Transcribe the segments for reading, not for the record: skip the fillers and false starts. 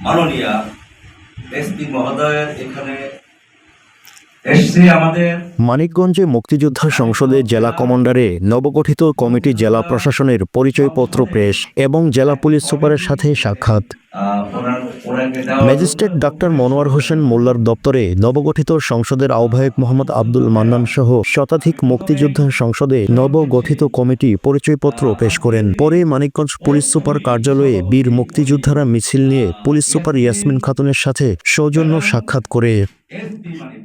মাননীয় এসপি মহোদয়ের এখানে এসছে আমাদের মানিকগঞ্জে মুক্তিযোদ্ধা সংসদে জেলা কমান্ডারে নবগঠিত কমিটি জেলা প্রশাসনের পরিচয়পত্র পেশ এবং জেলা পুলিশ সুপারের সাথে সাক্ষাৎ। ম্যাজিস্ট্রেট ডাক্তার মনোয়ার হোসেন মোল্লার দপ্তরে নবগঠিত সংসদের আহ্বায়ক মোহাম্মদ আব্দুল মান্নান সহ শতাধিক মুক্তিযোদ্ধা সংসদে নবগঠিত কমিটি পরিচয়পত্র পেশ করেন। পরে মানিকগঞ্জ পুলিশ সুপার কার্যালয়ে বীর মুক্তিযোদ্ধারা মিছিল নিয়ে পুলিশ সুপার ইয়াসমিন খাতুনের সাথে সৌজন্য সাক্ষাৎ করে।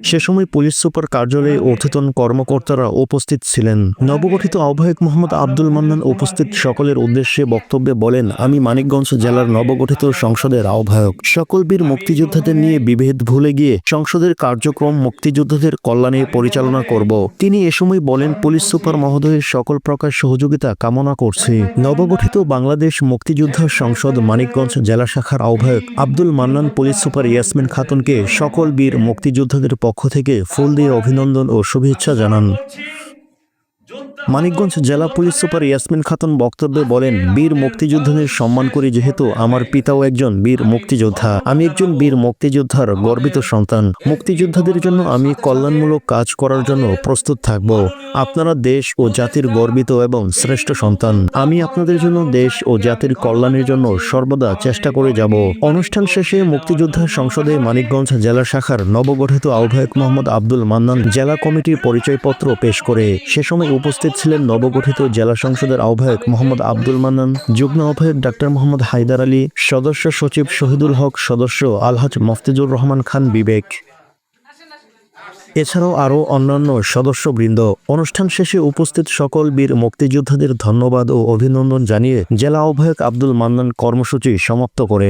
সে সময় পুলিশ সুপার কার্যালয়ে ঊর্ধ্বতন কর্মকর্তারা উপস্থিত ছিলেন। নবগঠিত আহ্বায়ক মোহাম্মদ আব্দুল মান্নান উপস্থিত সকলের উদ্দেশ্যে বক্তব্যে বলেন, আমি মানিকগঞ্জ জেলার নবগঠিত সংসদের আহ্বায়ক। সকল বীর মুক্তিযোদ্ধাদের নিয়ে বিভেদ ভুলে গিয়ে সংসদের কার্যক্রম মুক্তিযোদ্ধাদের কল্যাণে পরিচালনা করব। তিনি এ সময় বলেন, পুলিশ সুপার মহোদয়ের সকল প্রকার সহযোগিতা কামনা করছি। নবগঠিত বাংলাদেশ মুক্তিযোদ্ধা সংসদ মানিকগঞ্জ জেলা শাখার আহ্বায়ক আব্দুল মান্নান পুলিশ সুপার ইয়াসমিন খাতুনকে সকল বীর মুক্তিযোদ্ধাদের পক্ষ থেকে ফুল দিয়ে অভিনন্দন ও শুভেচ্ছা জানান। মানিকগঞ্জ জেলা পুলিশ সুপার ইয়াসমিন খাতুন বক্তব্যে বলেন, বীর মুক্তিযোদ্ধাদের সম্মান করি যেহেতু আমার পিতাও একজন বীর মুক্তিযোদ্ধা। আমি একজন বীর মুক্তিযোদ্ধার গর্বিত সন্তান। মুক্তিযোদ্ধাদের জন্য আমি কল্যাণমূলক কাজ করার জন্য প্রস্তুত থাকব। আপনারা দেশ ও জাতির গর্বিত এবং শ্রেষ্ঠ সন্তান। আমি আপনাদের জন্য দেশ ও জাতির কল্যাণের জন্য সর্বদা চেষ্টা করে যাব। অনুষ্ঠান শেষে মুক্তিযোদ্ধা সংসদে মানিকগঞ্জ জেলা শাখার নবগঠিত আহ্বায়ক মোহাম্মদ আব্দুল মান্নান জেলা কমিটির পরিচয়পত্র পেশ করে। সে সময় উপস্থিত ছিলেন নবগঠিত জেলা সংসদের আহ্বায়ক মোহাম্মদ আব্দুল মান্নান, যুগ্ম আহ্বায়ক ডাক্তার মোহাম্মদ হায়দার আলী, সদস্য সচিব শহীদুল হক, সদস্য আলহাজ মফতিজুর রহমান খান বিবেক, এছাড়াও আরও অন্যান্য সদস্যবৃন্দ। অনুষ্ঠান শেষে উপস্থিত সকল বীর মুক্তিযোদ্ধাদের ধন্যবাদ ও অভিনন্দন জানিয়ে জেলা আহ্বায়ক আব্দুল মান্নান কর্মসূচি সমাপ্ত করে।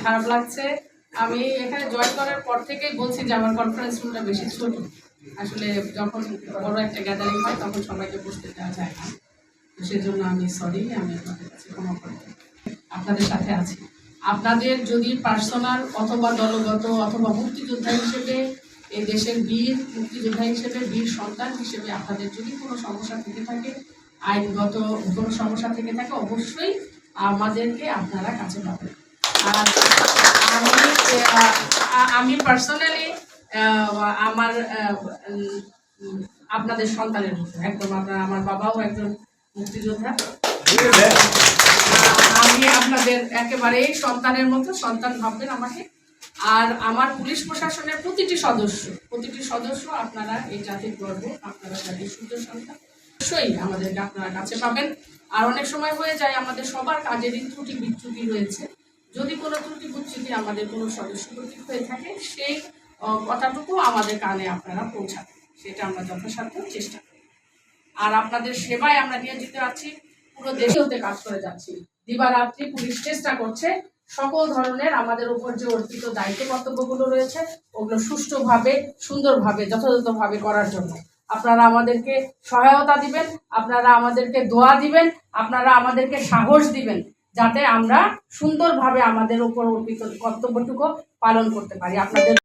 খারাপ লাগছে। আমি এখানে জয়েন করার পর থেকেই বলছি যে আমার কনফারেন্স রুমটা বেশি ছোট। আসলে যখন বড় একটা গ্যাদারিং হয় তখন সবাইকে বসতে দেওয়া যায় না, তো সেজন্য আমি সরি। আমি আপনাদের কাছে ক্ষমা করি। আপনাদের সাথে আছি। আপনাদের যদি পার্সোনাল অথবা দলগত অথবা মুক্তিযোদ্ধা হিসেবে, এই দেশের বীর মুক্তিযোদ্ধা হিসেবে, বীর সন্তান হিসেবে আপনাদের যদি কোনো সমস্যা থেকে থাকে, আইনগত কোনো সমস্যা থেকে থাকে, অবশ্যই আমাদেরকে আপনারা কাছে পাবেন। আর আমি পার্সোনালি আমার আপনাদের সন্তানের মতো একদম। আমার বাবাও একজন মুক্তিযোদ্ধা। আমি আপনাদের একেবারেই সন্তানের মতো, সন্তান ভাববেন আমাকে। আর আমার পুলিশ প্রশাসনের প্রতিটি সদস্য আপনারা এই জাতির গর্ব, আপনারা জাতির সূর্য সন্তান। অবশ্যই আমাদেরকে আপনারা কাছে পাবেন। আর অনেক সময় হয়ে যায় আমাদের সবার কাজেরই ত্রুটি বিচ্যুতি রয়েছে। যদি কোনো ত্রুটি বিচ্যুতি আমাদের কোনো সদস্য প্রতি হয়ে থাকে, সেই কথাটুকু আমাদের কানে আপনারা পৌঁছাবেন, সেটা আমরা যথাসাধ্য চেষ্টা করি। আর আপনাদের সেবায় আমরা নিয়োজিত আছি, পুরো দেশে হতে কাজ করে যাচ্ছি। দিবারাত্রি পুলিশ চেষ্টা করছে সকল ধরনের আমাদের উপর যে অর্পিত দায়িত্ব কর্তব্যগুলো রয়েছে ওগুলো সুষ্ঠুভাবে, সুন্দরভাবে, যথাযথভাবে করার জন্য। আপনারা আমাদেরকে সহায়তা দিবেন, আপনারা আমাদেরকে দোয়া দিবেন, আপনারা আমাদেরকে সাহস দিবেন, যাতে আমরা সুন্দরভাবে আমাদের উপর অর্পিত কর্তব্যটুকু পালন করতে পারি। আপনাদের